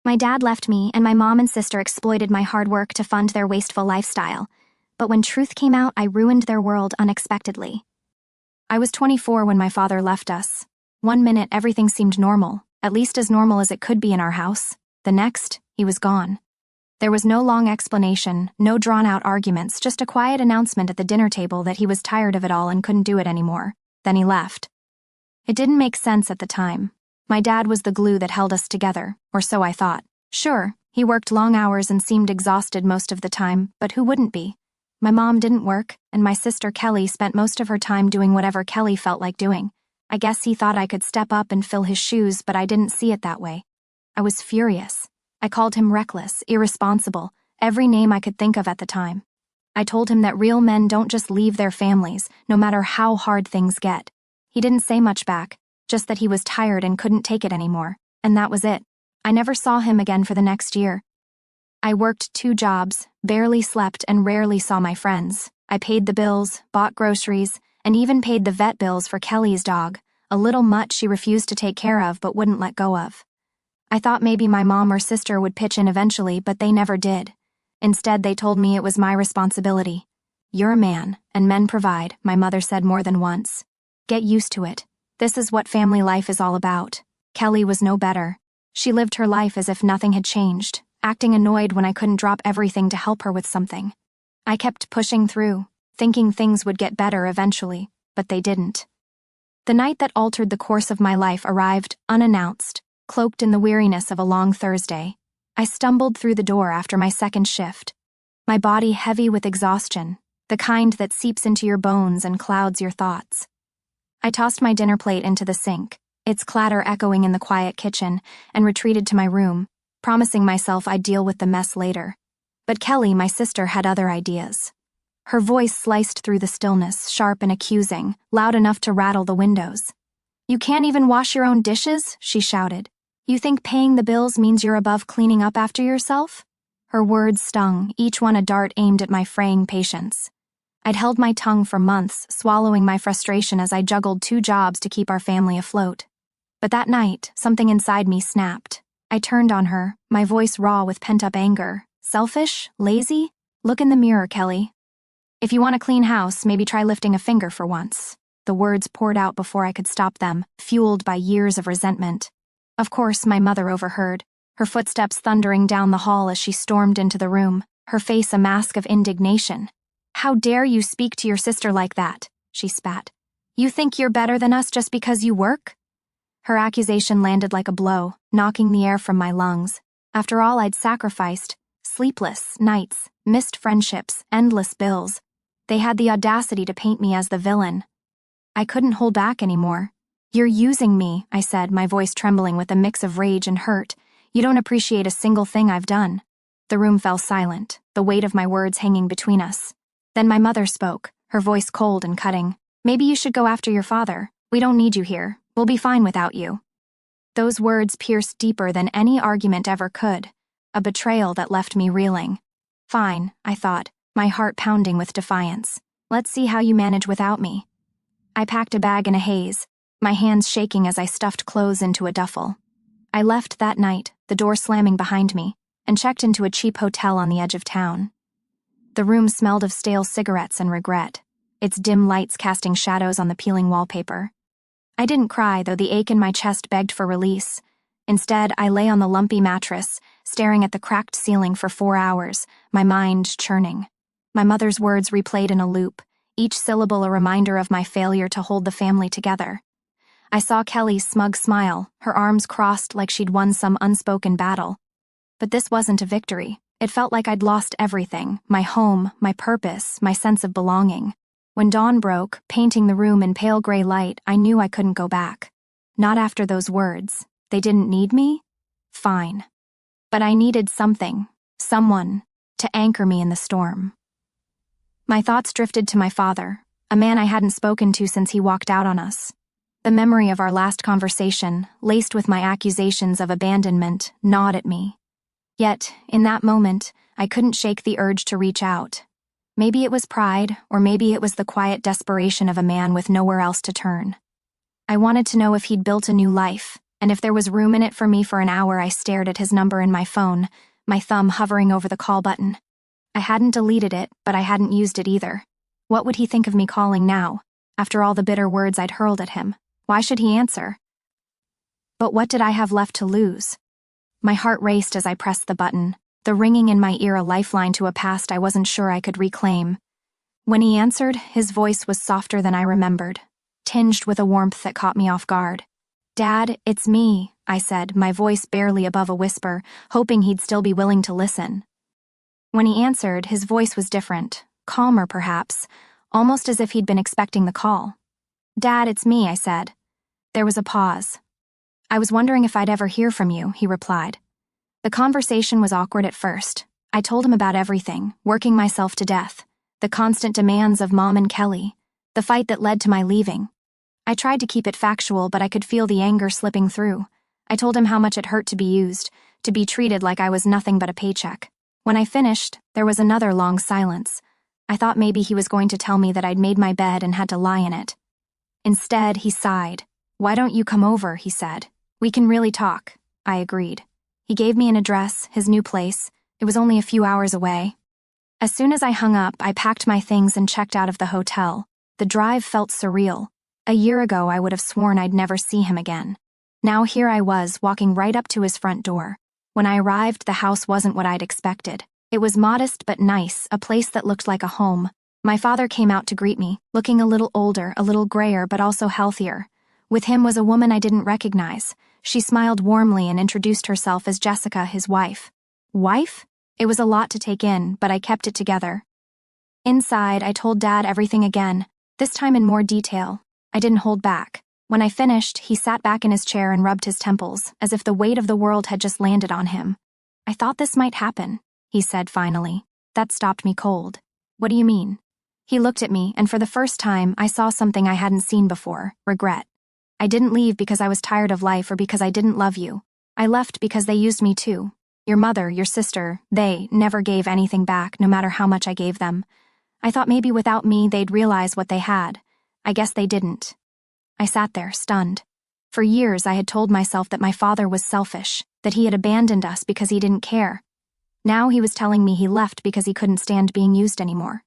My dad left me, and my mom and sister exploited my hard work to fund their wasteful lifestyle. But when truth came out, I ruined their world unexpectedly. I was 24 when my father left us. One minute, everything seemed normal, at least as normal as it could be in our house. The next, he was gone. There was no long explanation, no drawn-out arguments, just a quiet announcement at the dinner table that he was tired of it all and couldn't do it anymore. Then he left. It didn't make sense at the time. My dad was the glue that held us together, or so I thought. Sure, he worked long hours and seemed exhausted most of the time, but who wouldn't be? My mom didn't work, and my sister Kelly spent most of her time doing whatever Kelly felt like doing. I guess he thought I could step up and fill his shoes, but I didn't see it that way. I was furious. I called him reckless, irresponsible, every name I could think of at the time. I told him that real men don't just leave their families, no matter how hard things get. He didn't say much back, just that he was tired and couldn't take it anymore, and that was it. I never saw him again for the next year. I worked 2 jobs, barely slept, and rarely saw my friends. I paid the bills, bought groceries, and even paid the vet bills for Kelly's dog, a little mutt she refused to take care of but wouldn't let go of. I thought maybe my mom or sister would pitch in eventually, but they never did. Instead, they told me it was my responsibility. "You're a man, and men provide," my mother said more than once. "Get used to it. This is what family life is all about." Kelly was no better. She lived her life as if nothing had changed, acting annoyed when I couldn't drop everything to help her with something. I kept pushing through, thinking things would get better eventually, but they didn't. The night that altered the course of my life arrived unannounced, cloaked in the weariness of a long Thursday. I stumbled through the door after my second shift, my body heavy with exhaustion, the kind that seeps into your bones and clouds your thoughts. I tossed my dinner plate into the sink, its clatter echoing in the quiet kitchen, and retreated to my room, promising myself I'd deal with the mess later. But Kelly, my sister, had other ideas. Her voice sliced through the stillness, sharp and accusing, loud enough to rattle the windows. "You can't even wash your own dishes?" she shouted. "You think paying the bills means you're above cleaning up after yourself?" Her words stung, each one a dart aimed at my fraying patience. I'd held my tongue for months, swallowing my frustration as I juggled 2 jobs to keep our family afloat. But that night, something inside me snapped. I turned on her, my voice raw with pent-up anger. "Selfish? Lazy? Look in the mirror, Kelly. If you want a clean house, maybe try lifting a finger for once." The words poured out before I could stop them, fueled by years of resentment. Of course, my mother overheard, her footsteps thundering down the hall as she stormed into the room, her face a mask of indignation. "How dare you speak to your sister like that?" she spat. "You think you're better than us just because you work?" Her accusation landed like a blow, knocking the air from my lungs. After all I'd sacrificed, sleepless nights, missed friendships, endless bills, they had the audacity to paint me as the villain. I couldn't hold back anymore. "You're using me," I said, my voice trembling with a mix of rage and hurt. "You don't appreciate a single thing I've done." The room fell silent, the weight of my words hanging between us. Then my mother spoke, her voice cold and cutting. "Maybe you should go after your father. We don't need you here. We'll be fine without you." Those words pierced deeper than any argument ever could, a betrayal that left me reeling. Fine, I thought, my heart pounding with defiance. Let's see how you manage without me. I packed a bag in a haze, my hands shaking as I stuffed clothes into a duffel. I left that night, the door slamming behind me, and checked into a cheap hotel on the edge of town. The room smelled of stale cigarettes and regret, its dim lights casting shadows on the peeling wallpaper. I didn't cry, though the ache in my chest begged for release. Instead, I lay on the lumpy mattress, staring at the cracked ceiling for 4 hours, my mind churning. My mother's words replayed in a loop, each syllable a reminder of my failure to hold the family together. I saw Kelly's smug smile, her arms crossed like she'd won some unspoken battle. But this wasn't a victory. It felt like I'd lost everything, my home, my purpose, my sense of belonging. When dawn broke, painting the room in pale gray light, I knew I couldn't go back. Not after those words. They didn't need me? Fine. But I needed something, someone, to anchor me in the storm. My thoughts drifted to my father, a man I hadn't spoken to since he walked out on us. The memory of our last conversation, laced with my accusations of abandonment, gnawed at me. Yet, in that moment, I couldn't shake the urge to reach out. Maybe it was pride, or maybe it was the quiet desperation of a man with nowhere else to turn. I wanted to know if he'd built a new life, And if there was room in it for me for an hour, I stared at his number in my phone, my thumb hovering over the call button. I hadn't deleted it, but I hadn't used it either. What would he think of me calling now, after all the bitter words I'd hurled at him? Why should he answer? But what did I have left to lose? My heart raced as I pressed the button, the ringing in my ear a lifeline to a past I wasn't sure I could reclaim. When he answered, his voice was softer than I remembered, tinged with a warmth that caught me off guard. "Dad, it's me," I said, my voice barely above a whisper, hoping he'd still be willing to listen. When he answered, his voice was different, calmer perhaps, almost as if he'd been expecting the call. "Dad, it's me," I said. There was a pause. "I was wondering if I'd ever hear from you," he replied. The conversation was awkward at first. I told him about everything, working myself to death, the constant demands of Mom and Kelly, the fight that led to my leaving. I tried to keep it factual, but I could feel the anger slipping through. I told him how much it hurt to be used, to be treated like I was nothing but a paycheck. When I finished, there was another long silence. I thought maybe he was going to tell me that I'd made my bed and had to lie in it. Instead, he sighed. "Why don't you come over?" he said. "We can really talk." I agreed. He gave me an address, his new place. It was only a few hours away. As soon as I hung up, I packed my things and checked out of the hotel. The drive felt surreal. A year ago, I would have sworn I'd never see him again. Now here I was, walking right up to his front door. When I arrived, the house wasn't what I'd expected. It was modest but nice, a place that looked like a home. My father came out to greet me, looking a little older, a little grayer, but also healthier. With him was a woman I didn't recognize. She smiled warmly and introduced herself as Jessica, his wife. Wife? It was a lot to take in, but I kept it together. Inside, I told Dad everything again, this time in more detail. I didn't hold back. When I finished, he sat back in his chair and rubbed his temples, as if the weight of the world had just landed on him. "I thought this might happen," he said finally. That stopped me cold. "What do you mean?" He looked at me, and for the first time, I saw something I hadn't seen before: regret. "I didn't leave because I was tired of life or because I didn't love you. I left because they used me too. Your mother, your sister, they never gave anything back, no matter how much I gave them. I thought maybe without me they'd realize what they had. I guess they didn't." I sat there, stunned. For years I had told myself that my father was selfish, that he had abandoned us because he didn't care. Now he was telling me he left because he couldn't stand being used anymore.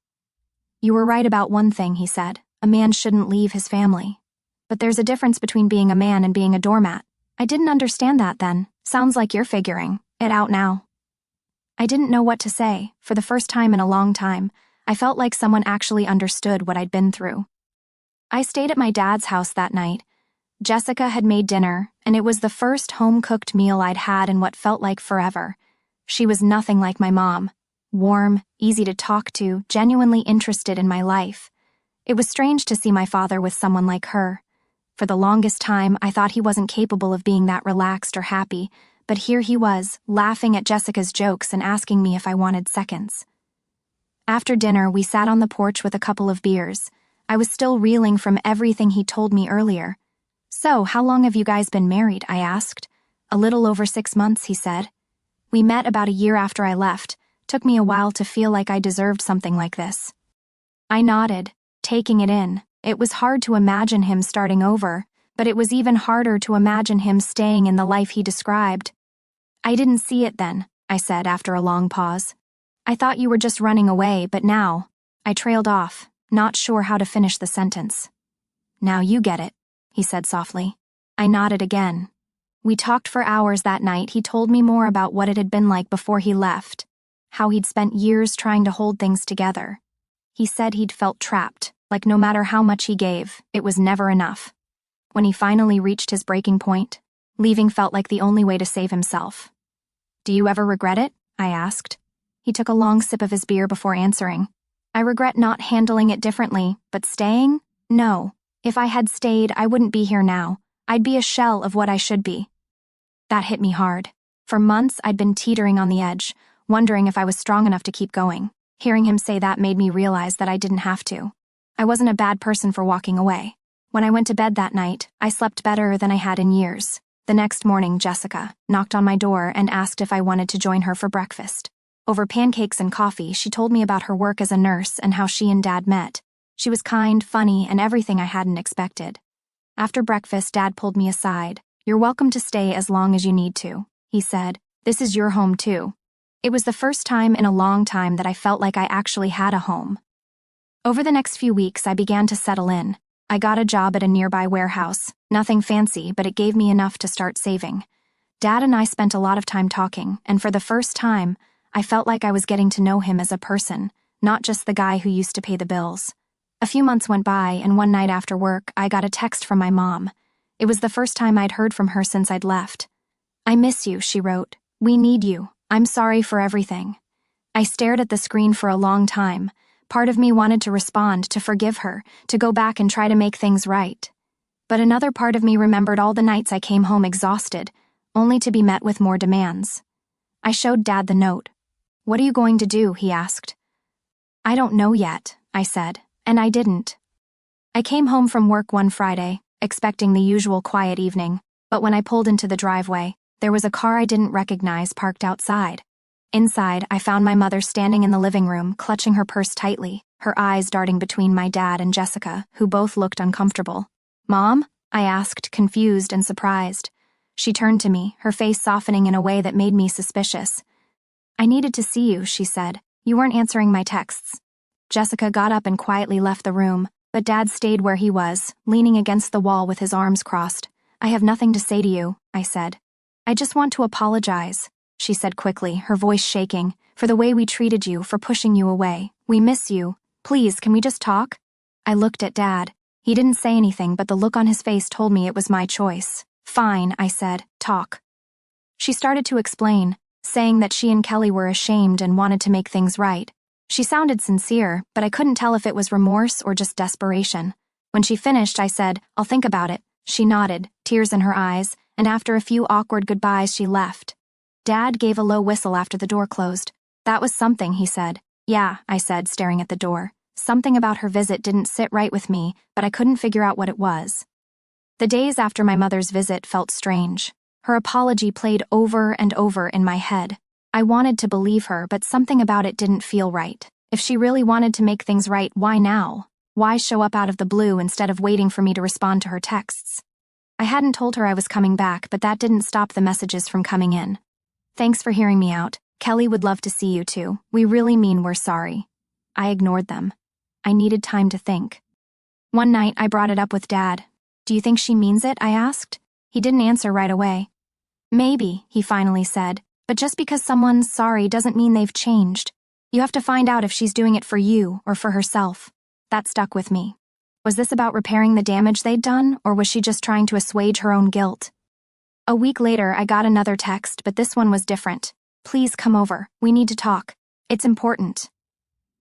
"You were right about one thing," he said. "A man shouldn't leave his family. But there's a difference between being a man and being a doormat." I didn't understand that then. Sounds like you're figuring it out now. I didn't know what to say. For the first time in a long time, I felt like someone actually understood what I'd been through. I stayed at my dad's house that night. Jessica had made dinner, and it was the first home-cooked meal I'd had in what felt like forever. She was nothing like my mom. Warm, easy to talk to, genuinely interested in my life. It was strange to see my father with someone like her. For the longest time, I thought he wasn't capable of being that relaxed or happy, but here he was, laughing at Jessica's jokes and asking me if I wanted seconds. After dinner, we sat on the porch with a couple of beers. I was still reeling from everything he told me earlier. "So, how long have you guys been married?" I asked. "A little over 6 months," he said. "We met about a year after I left. Took me a while to feel like I deserved something like this." I nodded, taking it in. It was hard to imagine him starting over, but it was even harder to imagine him staying in the life he described. "I didn't see it then," I said after a long pause. "I thought you were just running away, but now..." I trailed off, not sure how to finish the sentence. "Now you get it," he said softly. I nodded again. We talked for hours that night. He told me more about what it had been like before he left, how he'd spent years trying to hold things together. He said he'd felt trapped, like no matter how much he gave, it was never enough. When he finally reached his breaking point, leaving felt like the only way to save himself. "Do you ever regret it?" I asked. He took a long sip of his beer before answering. "I regret not handling it differently, but staying? No. If I had stayed, I wouldn't be here now. I'd be a shell of what I should be." That hit me hard. For months, I'd been teetering on the edge, wondering if I was strong enough to keep going. Hearing him say that made me realize that I didn't have to. I wasn't a bad person for walking away. When I went to bed that night, I slept better than I had in years. The next morning, Jessica knocked on my door and asked if I wanted to join her for breakfast. Over pancakes and coffee, she told me about her work as a nurse and how she and Dad met. She was kind, funny, and everything I hadn't expected. After breakfast, Dad pulled me aside. "You're welcome to stay as long as you need to," he said. "This is your home too." It was the first time in a long time that I felt like I actually had a home. Over the next few weeks, I began to settle in. I got a job at a nearby warehouse. Nothing fancy, but it gave me enough to start saving. Dad and I spent a lot of time talking, and for the first time, I felt like I was getting to know him as a person, not just the guy who used to pay the bills. A few months went by, and one night after work, I got a text from my mom. It was the first time I'd heard from her since I'd left. "I miss you," she wrote. "We need you. I'm sorry for everything." I stared at the screen for a long time. Part of me wanted to respond, to forgive her, to go back and try to make things right. But another part of me remembered all the nights I came home exhausted, only to be met with more demands. I showed Dad the note. "What are you going to do?" he asked. "I don't know yet," I said, and I didn't. I came home from work one Friday, expecting the usual quiet evening, but when I pulled into the driveway, there was a car I didn't recognize parked outside. Inside, I found my mother standing in the living room, clutching her purse tightly, her eyes darting between my dad and Jessica, who both looked uncomfortable. "Mom?" I asked, confused and surprised. She turned to me, her face softening in a way that made me suspicious. "I needed to see you," she said. "You weren't answering my texts." Jessica got up and quietly left the room, but Dad stayed where he was, leaning against the wall with his arms crossed. "I have nothing to say to you," I said. "I just want to apologize," she said quickly, her voice shaking, "for the way we treated you, for pushing you away. We miss you. Please, can we just talk?" I looked at Dad. He didn't say anything, but the look on his face told me it was my choice. "Fine," I said. "Talk." She started to explain, saying that she and Kelly were ashamed and wanted to make things right. She sounded sincere, but I couldn't tell if it was remorse or just desperation. When she finished, I said, "I'll think about it." She nodded, tears in her eyes, and after a few awkward goodbyes, she left. Dad gave a low whistle after the door closed. "That was something," he said. "Yeah," I said, staring at the door. Something about her visit didn't sit right with me, but I couldn't figure out what it was. The days after my mother's visit felt strange. Her apology played over and over in my head. I wanted to believe her, but something about it didn't feel right. If she really wanted to make things right, why now? Why show up out of the blue instead of waiting for me to respond to her texts? I hadn't told her I was coming back, but that didn't stop the messages from coming in. "Thanks for hearing me out. Kelly would love to see you too. We really mean we're sorry." I ignored them. I needed time to think. One night, I brought it up with Dad. "Do you think she means it?" I asked. He didn't answer right away. "Maybe," he finally said, "but just because someone's sorry doesn't mean they've changed. You have to find out if she's doing it for you or for herself." That stuck with me. Was this about repairing the damage they'd done, or was she just trying to assuage her own guilt? A week later, I got another text, but this one was different. "Please come over. We need to talk. It's important."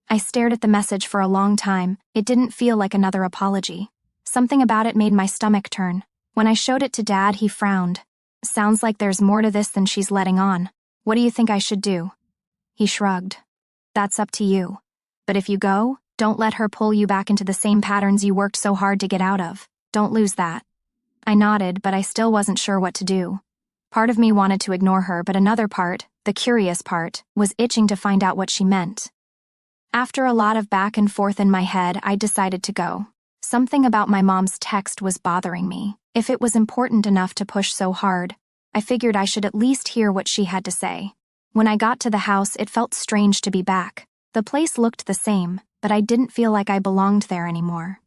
I stared at the message for a long time. It didn't feel like another apology. Something about it made my stomach turn. When I showed it to Dad, he frowned. "Sounds like there's more to this than she's letting on. What do you think I should do?" He shrugged. "That's up to you. But if you go, don't let her pull you back into the same patterns you worked so hard to get out of. Don't lose that." I nodded, but I still wasn't sure what to do. Part of me wanted to ignore her, but another part, the curious part, was itching to find out what she meant. After a lot of back and forth in my head, I decided to go. Something about my mom's text was bothering me. If it was important enough to push so hard, I figured I should at least hear what she had to say. When I got to the house, it felt strange to be back. The place looked the same, but I didn't feel like I belonged there anymore.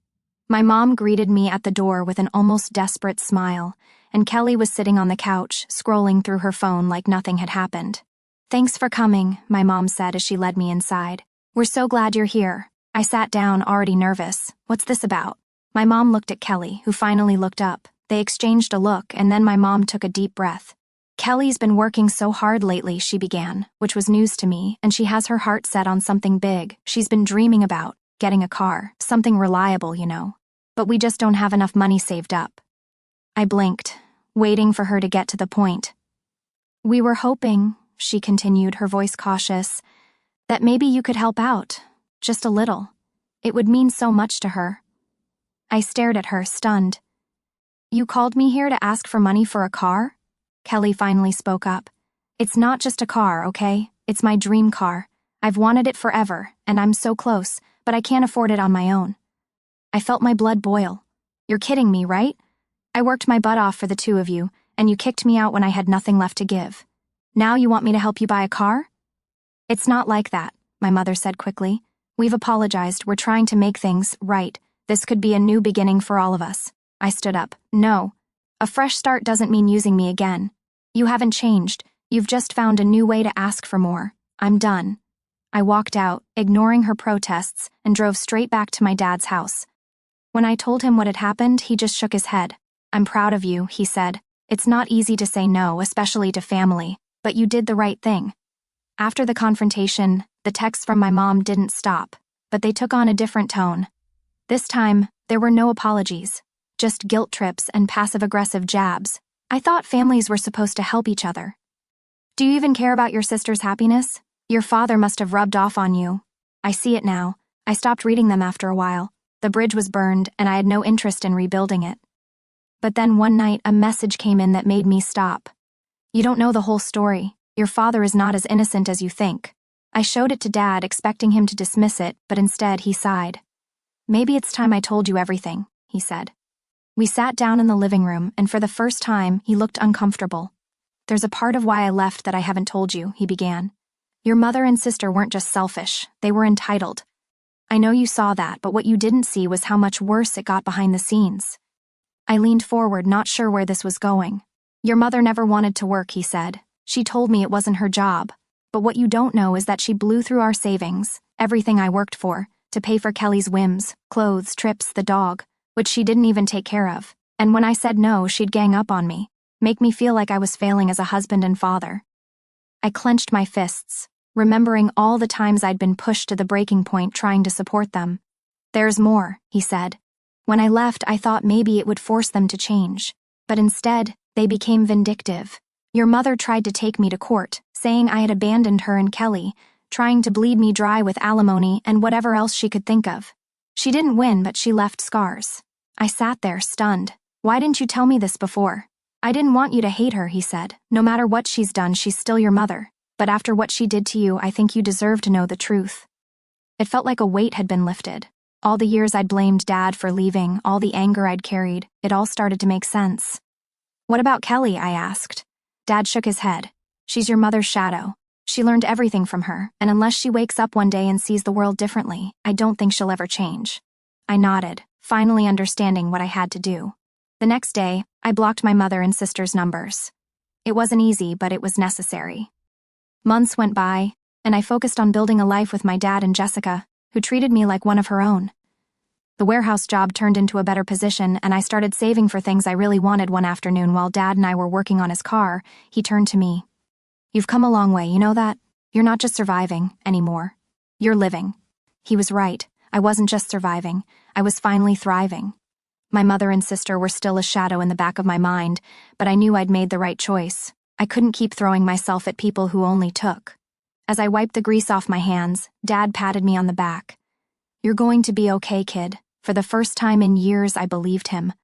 My mom greeted me at the door with an almost desperate smile, and Kelly was sitting on the couch, scrolling through her phone like nothing had happened. "Thanks for coming," my mom said as she led me inside. "We're so glad you're here." I sat down, already nervous. "What's this about?" My mom looked at Kelly, who finally looked up. They exchanged a look, and then my mom took a deep breath. "Kelly's been working so hard lately," she began, which was news to me, "and she has her heart set on something big. She's been dreaming about getting a car, something reliable, you know. But we just don't have enough money saved up." I blinked, waiting for her to get to the point. "We were hoping," she continued, her voice cautious, "that maybe you could help out. Just a little. It would mean so much to her." I stared at her, stunned. "You called me here to ask for money for a car?" Kelly finally spoke up. "It's not just a car, okay? It's my dream car. I've wanted it forever, and I'm so close, but I can't afford it on my own." I felt my blood boil. "You're kidding me, right? I worked my butt off for the two of you, and you kicked me out when I had nothing left to give. Now you want me to help you buy a car? It's not like that, my mother said quickly. We've apologized, we're trying to make things right. This could be a new beginning for all of us. I stood up. No. A fresh start doesn't mean using me again. You haven't changed. You've just found a new way to ask for more. I'm done. I walked out, ignoring her protests, and drove straight back to my dad's house. When I told him what had happened, he just shook his head. I'm proud of you, he said. It's not easy to say no, especially to family, but you did the right thing. After the confrontation, the texts from my mom didn't stop, but they took on a different tone. This time, there were no apologies, just guilt trips and passive-aggressive jabs. I thought families were supposed to help each other. Do you even care about your sister's happiness? Your father must have rubbed off on you. I see it now. I stopped reading them after a while. The bridge was burned, and I had no interest in rebuilding it. But then one night, a message came in that made me stop. You don't know the whole story. Your father is not as innocent as you think. I showed it to Dad, expecting him to dismiss it, but instead he sighed. Maybe it's time I told you everything, he said. We sat down in the living room, and for the first time, he looked uncomfortable. There's a part of why I left that I haven't told you, he began. Your mother and sister weren't just selfish, they were entitled. I know you saw that, but what you didn't see was how much worse it got behind the scenes. I leaned forward, not sure where this was going. Your mother never wanted to work, he said. She told me it wasn't her job. But what you don't know is that she blew through our savings, everything I worked for, to pay for Kelly's whims, clothes, trips, the dog, which she didn't even take care of. And when I said no, she'd gang up on me, make me feel like I was failing as a husband and father. I clenched my fists, remembering all the times I'd been pushed to the breaking point trying to support them. There's more, he said. When I left, I thought maybe it would force them to change. But instead, they became vindictive. Your mother tried to take me to court, saying I had abandoned her and Kelly, trying to bleed me dry with alimony and whatever else she could think of. She didn't win, but she left scars. I sat there, stunned. Why didn't you tell me this before? I didn't want you to hate her, he said. No matter what she's done, she's still your mother. But after what she did to you, I think you deserve to know the truth. It felt like a weight had been lifted. All the years I'd blamed Dad for leaving, all the anger I'd carried, it all started to make sense. What about Kelly? I asked. Dad shook his head. She's your mother's shadow. She learned everything from her, and unless she wakes up one day and sees the world differently, I don't think she'll ever change. I nodded, finally understanding what I had to do. The next day, I blocked my mother and sister's numbers. It wasn't easy, but it was necessary. Months went by, and I focused on building a life with my dad and Jessica, who treated me like one of her own. The warehouse job turned into a better position, and I started saving for things I really wanted. One afternoon while Dad and I were working on his car, he turned to me. You've come a long way, you know that? You're not just surviving anymore. You're living. He was right. I wasn't just surviving. I was finally thriving. My mother and sister were still a shadow in the back of my mind, but I knew I'd made the right choice. I couldn't keep throwing myself at people who only took. As I wiped the grease off my hands, Dad patted me on the back. You're going to be okay, kid. For the first time in years, I believed him.